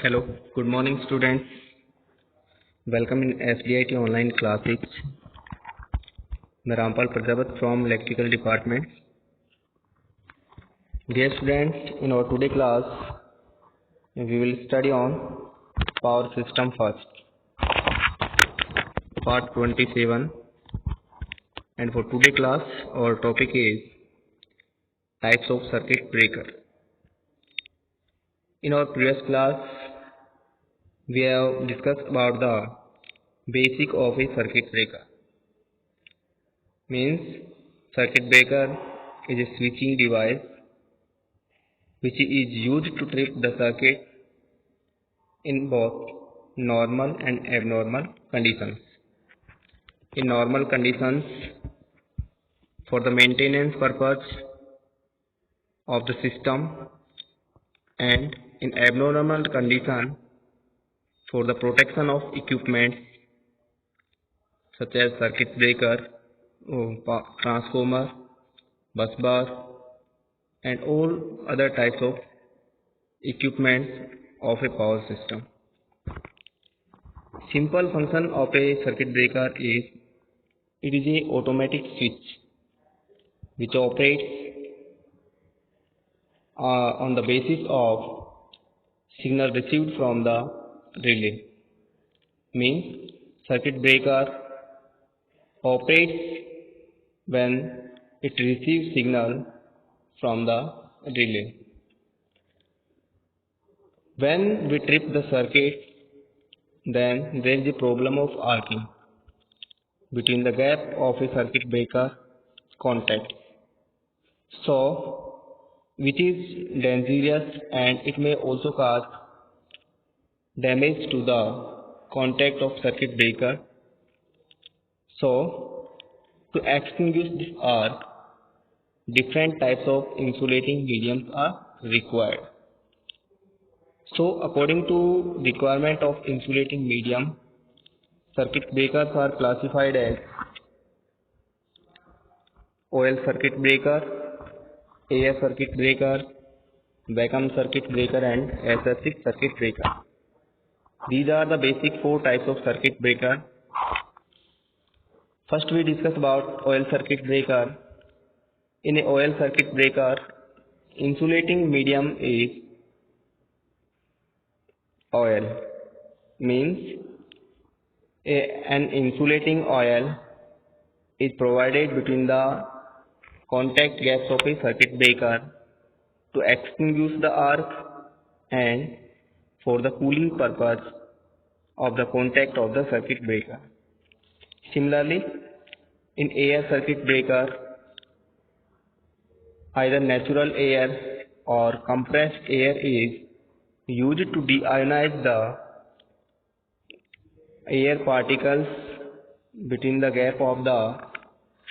Hello, good morning students. Welcome in SDIT online classes. मैं Rampal Prajapat from electrical department. Dear students, in our today class, we will study on power system first, part 27. And for today class, our topic is types of circuit breaker. In our previous class, we have discussed about the basic of a circuit breaker. Means circuit breaker is a switching device which is used to trip the circuit in both normal and abnormal conditions. In normal conditions, for the maintenance purpose of the system, and in abnormal condition for the protection of equipment such as circuit breaker, transformer, bus bar, and all other types of equipment of a power system. Simple function of a circuit breaker is it is a automatic switch which operates on the basis of signal received from the relay. Means circuit breaker operates when it receives signal from the relay. When we trip the circuit, then there is a problem of arcing between the gap of a circuit breaker contact. So, which is dangerous and it may also cause damage to the contact of circuit breaker. So, to extinguish this arc, different types of insulating mediums are required. So, according to requirement of insulating medium, circuit breakers are classified as oil circuit breaker, air circuit breaker, vacuum circuit breaker, and SF6 circuit breaker. These are the basic four types of circuit breaker. First, we discuss about oil circuit breaker. In a oil circuit breaker, insulating medium is oil. Means an insulating oil is provided between the contact gaps of a circuit breaker to extinguish the arc and for the cooling purpose of the contact of the circuit breaker. Similarly, in air circuit breaker, either natural air or compressed air is used to deionize the air particles between the gap of the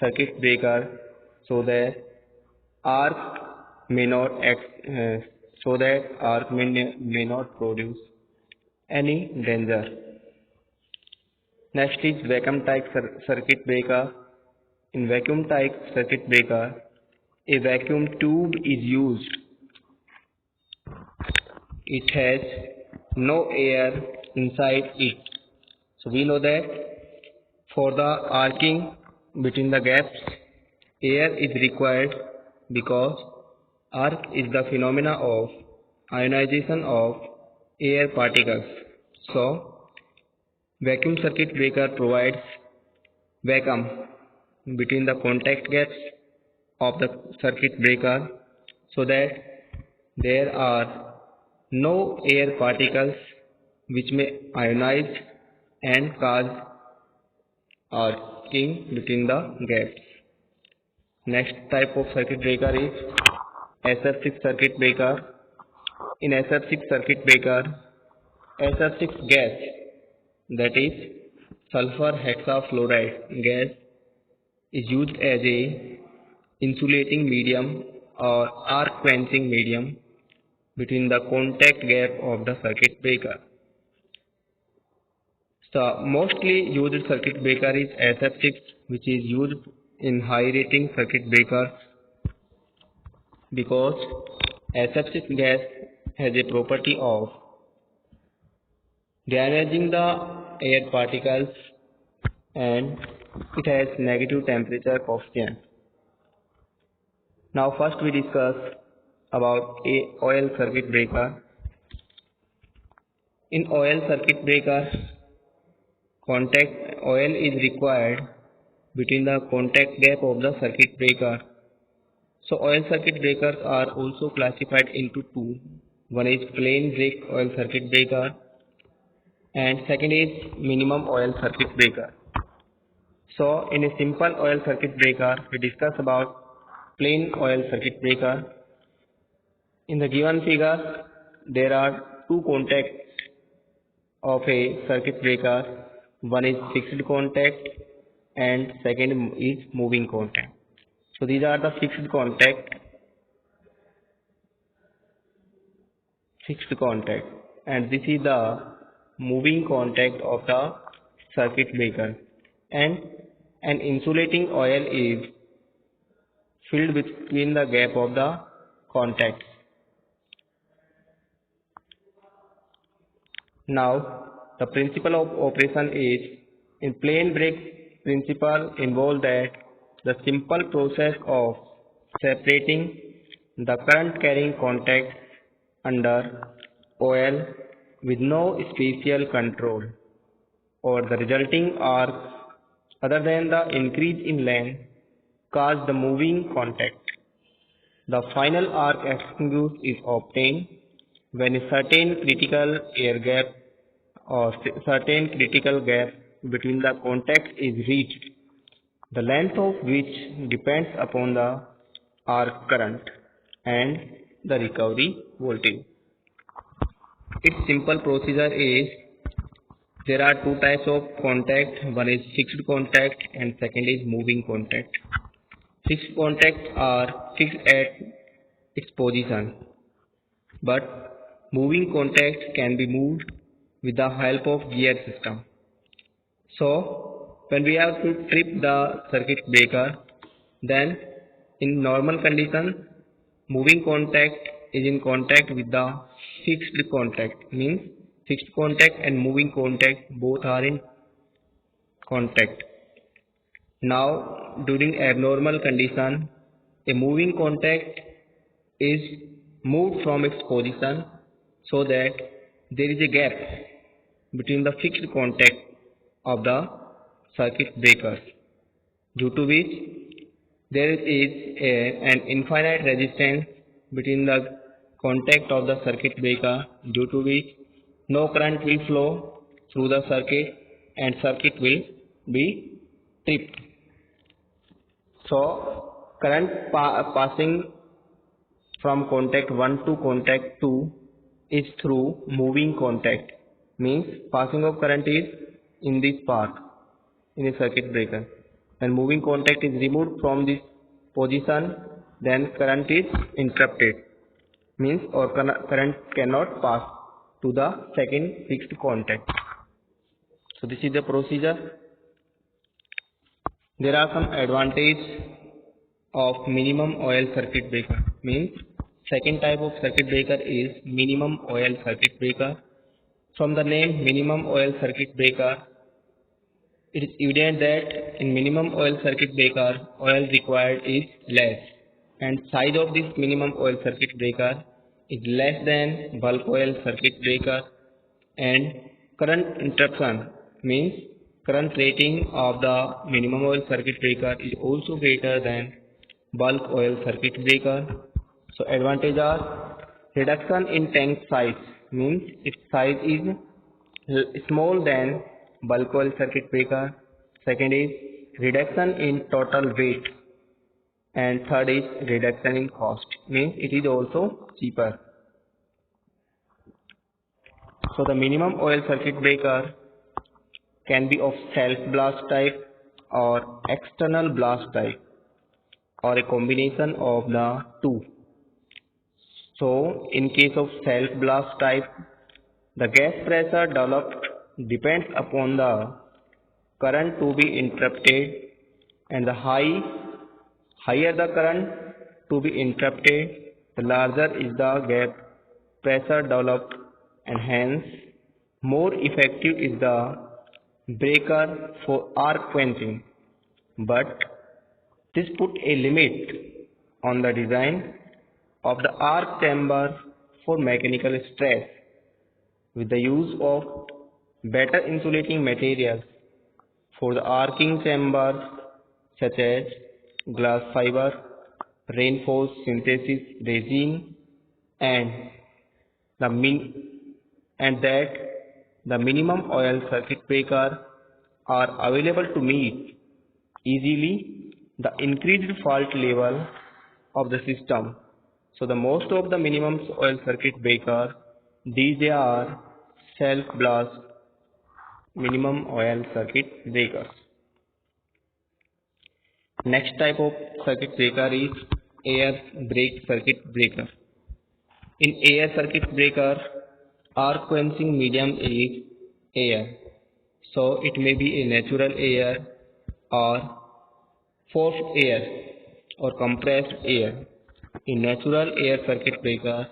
circuit breaker so that arc may not may not produce any danger. Next is vacuum type circuit breaker. In vacuum type circuit breaker, a vacuum tube is used. It has no air inside it. So we know that for the arcing between the gaps, air is required because arc is the phenomena of ionization of air particles. So, vacuum circuit breaker provides vacuum between the contact gaps of the circuit breaker so that there are no air particles which may ionize and cause arcing between the gaps. Next type of circuit breaker is SF6 circuit breaker. In SF6 circuit breaker, SF6 gas, that is sulfur hexafluoride gas, is used as a insulating medium or arc quenching medium between the contact gap of the circuit breaker. The mostly used circuit breaker is SF6, which is used in high rating circuit breakers because SF6 gas has a property of damaging the air particles, and it has negative temperature coefficient. Now first we discuss about a oil circuit breaker. In oil circuit breaker, contact oil is required between the contact gap of the circuit breaker. So oil circuit breakers are also classified into two. One is plain break oil circuit breaker and second is minimum oil circuit breaker. So in a simple oil circuit breaker, we discuss about plain oil circuit breaker. In the given figure, there are two contacts of a circuit breaker. One is fixed contact and second is moving contact. So these are the fixed contact, and this is the moving contact of the circuit breaker, and an insulating oil is filled between the gap of the contacts. Now the principle of operation is, in plain break principle involves that the simple process of separating the current carrying contacts under oil with no spatial control or the resulting arc other than the increase in length cause the moving contact. The final arc extinguish is obtained when a certain critical air gap or certain critical gap between the contacts is reached, the length of which depends upon the arc current and the recovery voltage. Its simple procedure is, there are two types of contact. One is fixed contact and second is moving contact. Fixed contacts are fixed at its position, but moving contacts can be moved with the help of gear system. So when we have to trip the circuit breaker, then in normal condition moving contact is in contact with the fixed contact, means fixed contact and moving contact both are in contact. Now during abnormal condition, a moving contact is moved from its position so that there is a gap between the fixed contact of the circuit breakers, due to which there is an infinite resistance between the contact of the circuit breaker, due to which no current will flow through the circuit and circuit will be tripped. So current passing from contact 1 to contact 2 is through moving contact, means passing of current is in this path in a circuit breaker. When moving contact is removed from this position, then current is interrupted, means or current cannot pass to the second fixed contact. So this is the procedure. There are some advantages of minimum oil circuit breaker, means second type of circuit breaker is minimum oil circuit breaker. From the name minimum oil circuit breaker, it is evident that in minimum oil circuit breaker, oil required is less, and size of this minimum oil circuit breaker is less than bulk oil circuit breaker, and current interruption, means current rating of the minimum oil circuit breaker is also greater than bulk oil circuit breaker. So advantage are, reduction in tank size, means its size is small than bulk oil circuit breaker. Second is reduction in total weight, and third is reduction in cost, means it is also cheaper. So the minimum oil circuit breaker can be of self blast type or external blast type, or a combination of the two. So in case of self blast type, the gas pressure developed depends upon the current to be interrupted, and the higher the current to be interrupted, the larger is the gap pressure developed, and hence More effective is the breaker for arc quenching, but this put a limit on the design of the arc chamber for mechanical stress. With the use of better insulating materials for the arcing chambers such as glass fiber, reinforced synthesis resin, and the that the minimum oil circuit breaker are available to meet easily the increased fault level of the system. So the most of the minimum oil circuit breaker, these are self blast minimum oil circuit breakers. Next type of circuit breaker is air brake circuit breaker. In air circuit breaker, arc quenching medium is air. So it may be a natural air or forced air or compressed air. In natural air circuit breaker,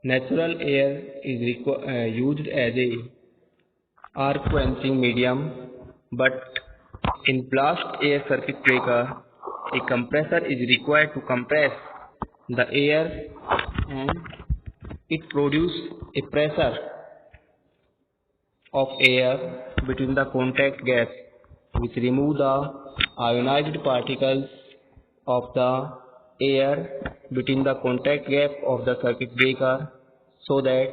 natural air is used as a arc quenching medium, but in blast air circuit breaker, a compressor is required to compress the air and it produces a pressure of air between the contact gaps which remove the ionized particles of the air between the contact gap of the circuit breaker so that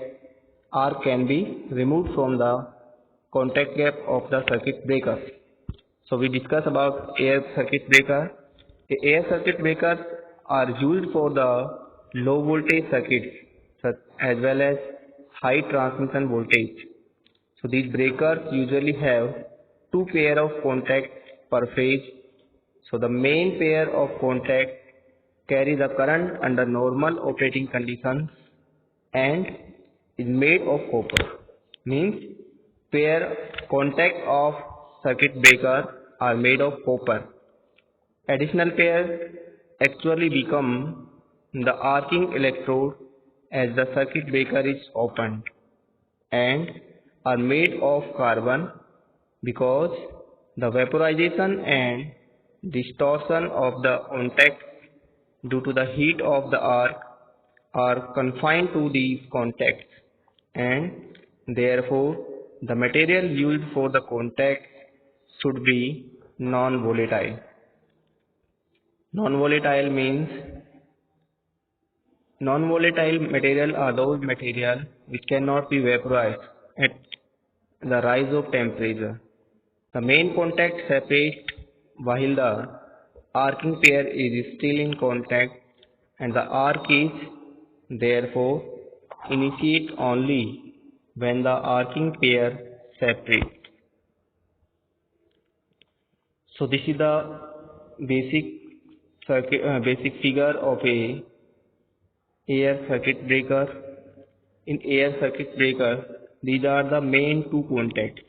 arc can be removed from the contact gap of the circuit breaker. So we discuss about air circuit breaker. The air circuit breakers are used for the low voltage circuits as well as high transmission voltage. So these breakers usually have two pair of contacts per phase. So the main pair of contacts carry the current under normal operating conditions and is made of copper. Means pair contact of circuit breaker are made of copper. Additional pairs actually become the arcing electrode as the circuit breaker is opened and are made of carbon because the vaporization and distortion of the contacts due to the heat of the arc are confined to these contacts and therefore the material used for the contact should be non-volatile. Non-volatile means non-volatile material are those material which cannot be vaporized at the rise of temperature. The main contact separates while the arcing pair is still in contact and the arc is therefore initiate only when the arcing pair separates. So this is the basic figure of a air circuit breaker. In air circuit breaker, these are the main two contacts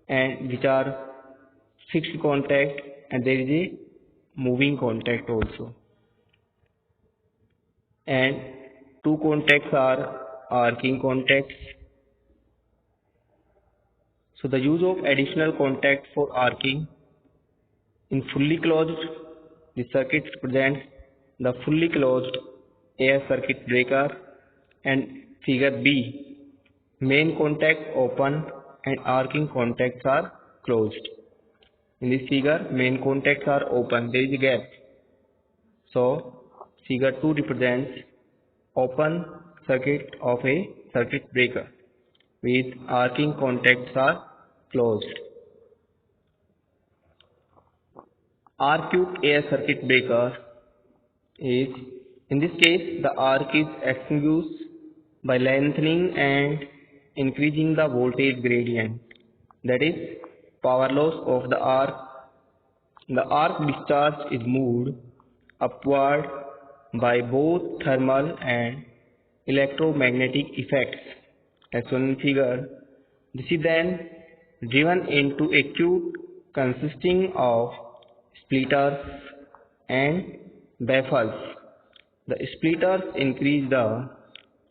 and which are fixed contact and there is a moving contact also. And two contacts are arcing contacts. So the use of additional contact for arcing in fully closed, the circuit represents the fully closed air circuit breaker and figure B, main contact open and arcing contacts are closed. In this figure, main contacts are open, there is a gap. So figure 2 represents open circuit of a circuit breaker with arcing contacts are closed. Arc-tube air circuit breaker is, in this case, the arc is extinguished by lengthening and increasing the voltage gradient, that is power loss of the arc. The arc discharge is moved upward by both thermal and electromagnetic effects as shown in figure. This is then driven into a tube consisting of splitters and baffles. The splitters increase the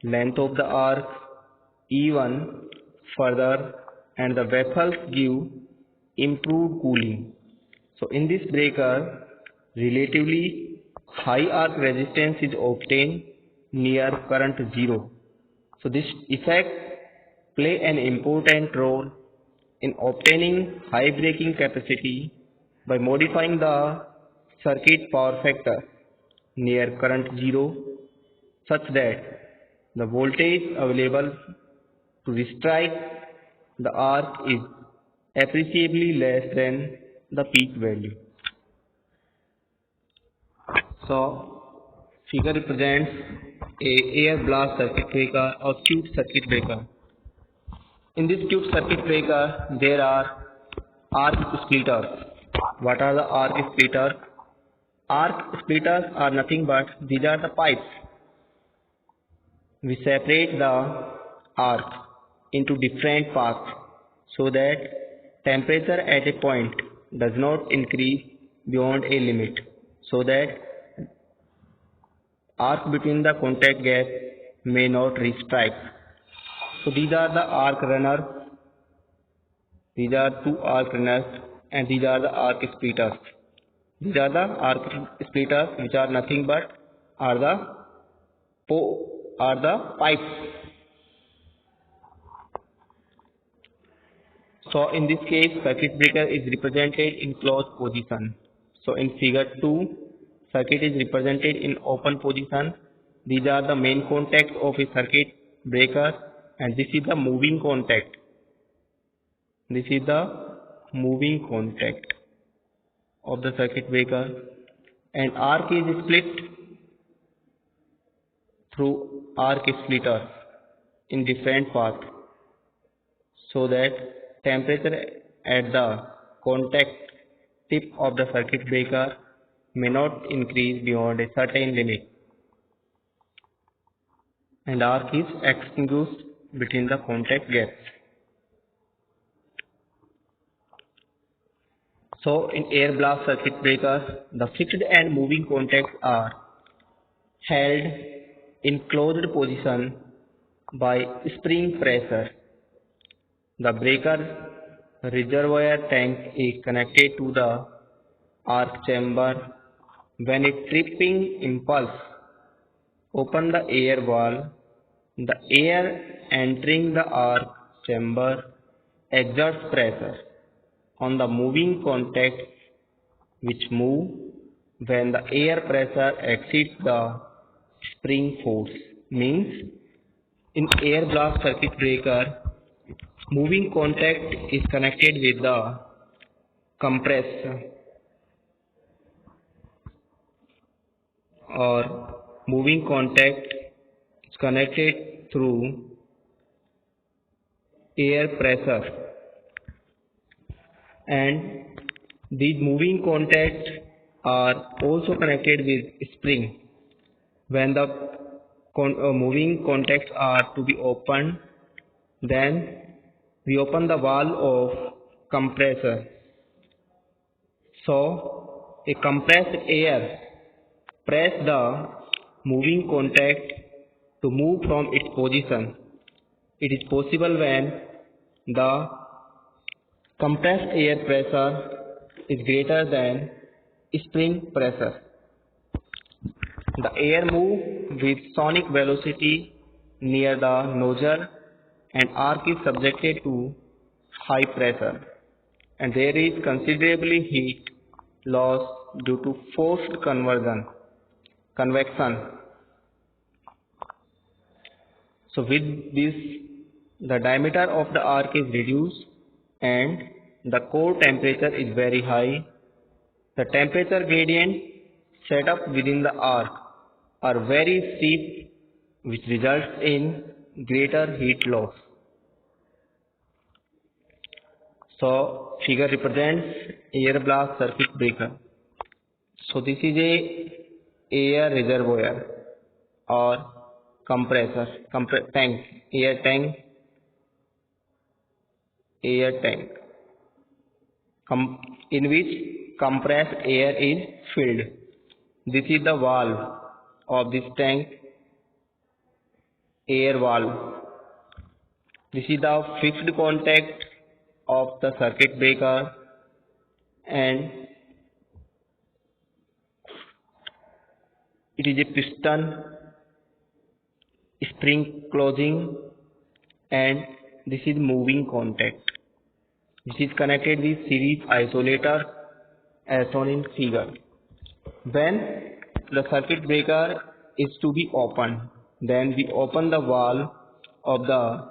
length of the arc. E1 further and the vessels give improved cooling. So in this breaker, relatively high arc resistance is obtained near current zero. So this effect play an important role in obtaining high braking capacity by modifying the circuit power factor near current zero such that the voltage available to strike the arc is appreciably less than the peak value. So, figure represents a air blast circuit breaker or cube circuit breaker. In this cube circuit breaker, there are arc splitters. What are the arc splitters? Arc splitters are nothing but these are the pipes. We separate the arc into different paths so that temperature at a point does not increase beyond a limit, so that arc between the contact gas may not restrike. So these are the arc runners, these are two arc runners, and these are the arc splitters. These are the arc splitters which are nothing but are the pipes. So in this case, circuit breaker is represented in closed position. So in figure 2, circuit is represented in open position. These are the main contacts of a circuit breaker, and this is the moving contact. This is the moving contact of the circuit breaker, and arc is split through arc splitters in different paths so that temperature at the contact tip of the circuit breaker may not increase beyond a certain limit, and arc is extinguished between the contact gaps. So in air blast circuit breakers, the fixed and moving contacts are held in closed position by spring pressure. The breaker reservoir tank is connected to the arc chamber. When a tripping impulse opens the air valve, the air entering the arc chamber exerts pressure on the moving contacts which move when the air pressure exceeds the spring force. Means in air blast circuit breaker, moving contact is connected with the compressor, or moving contact is connected through air pressure, and these moving contacts are also connected with spring. When the moving contacts are to be opened, then we open the valve of compressor. So a compressed air press the moving contact to move from its position. It is possible when the compressed air pressure is greater than spring pressure. The air moves with sonic velocity near the nozzle, and arc is subjected to high pressure, and there is considerably heat loss due to forced convection. So with this, the diameter of the arc is reduced and the core temperature is very high. The temperature gradient set up within the arc are very steep, which results in greater heat loss. So figure represents air blast circuit breaker. So this is a air reservoir or compressor, tank, air tank, in which compressed air is filled. This is the valve of this tank, air valve. This is the fixed contact of the circuit breaker, and it is a piston spring closing, and this is moving contact. This is connected with series isolator as shown in figure. When the circuit breaker is to be opened, then we open the valve of the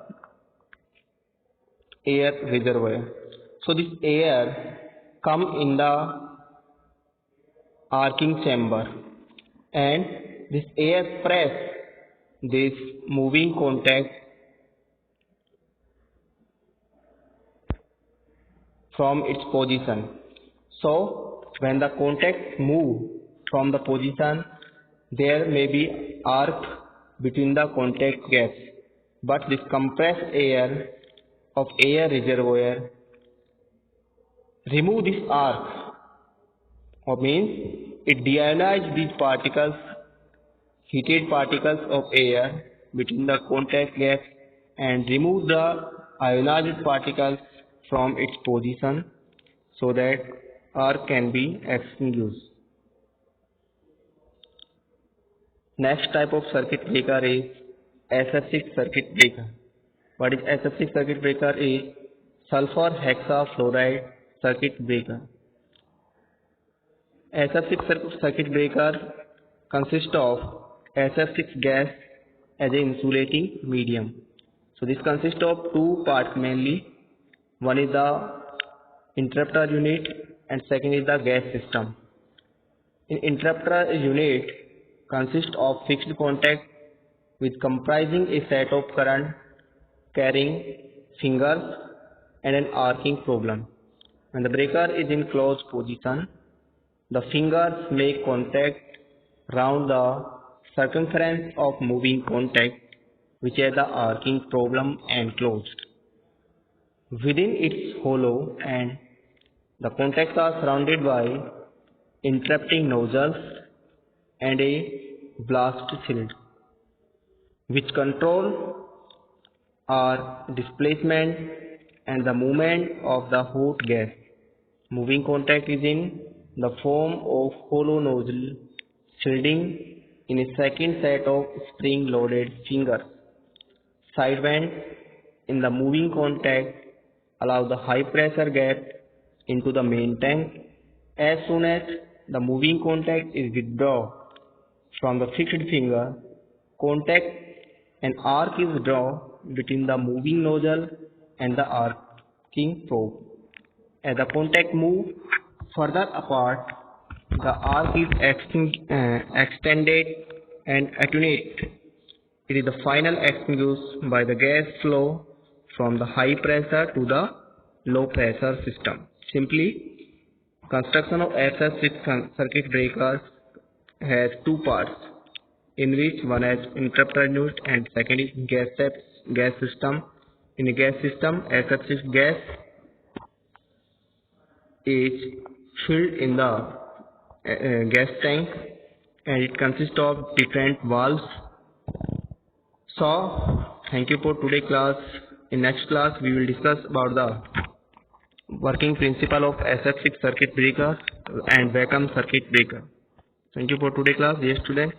air reservoir. So this air come in the arcing chamber, and this air press this moving contact from its position. So when the contacts move from the position, there may be arc between the contact gaps, but this compressed air of air reservoir remove this arc, or means it deionizes these particles, heated particles of air between the contact gaps, and remove the ionized particles from its position so that arc can be extinguished. Next type of circuit breaker is SF6 circuit breaker. What is SF6 circuit breaker? Is sulfur hexafluoride circuit breaker. SF6 circuit breaker consists of SF6 gas as an insulating medium. So this consists of two parts mainly. One is the interrupter unit and second is the gas system. In interrupter unit consists of fixed contact with comprising a set of current carrying fingers and an arcing problem. When the breaker is in closed position, the fingers make contact round the circumference of moving contact, which has the arcing problem enclosed within its hollow, and the contacts are surrounded by interrupting nozzles and a blast shield, which control our displacement and the movement of the hot gas. Moving contact is in the form of hollow nozzle shielding in a second set of spring-loaded fingers. Side vents in the moving contact allow the high pressure gas into the main tank. As soon as the moving contact is withdrawn from the fixed finger, contact and arc is drawn between the moving nozzle and the arcing probe. As the contact moves further apart, the arc is extended and attenuated. It is the final extinguished by the gas flow from the high pressure to the low pressure system. Simply, construction of SF6 circuit breakers has two parts, in which one has interrupter unit and second is gas system. In a gas system, SF6 gas is filled in the gas tank, and it consists of different valves. So, thank you for today's class. In next class, we will discuss about the working principle of SF6 circuit breaker and vacuum circuit breaker. Thank you for today's class, dear students.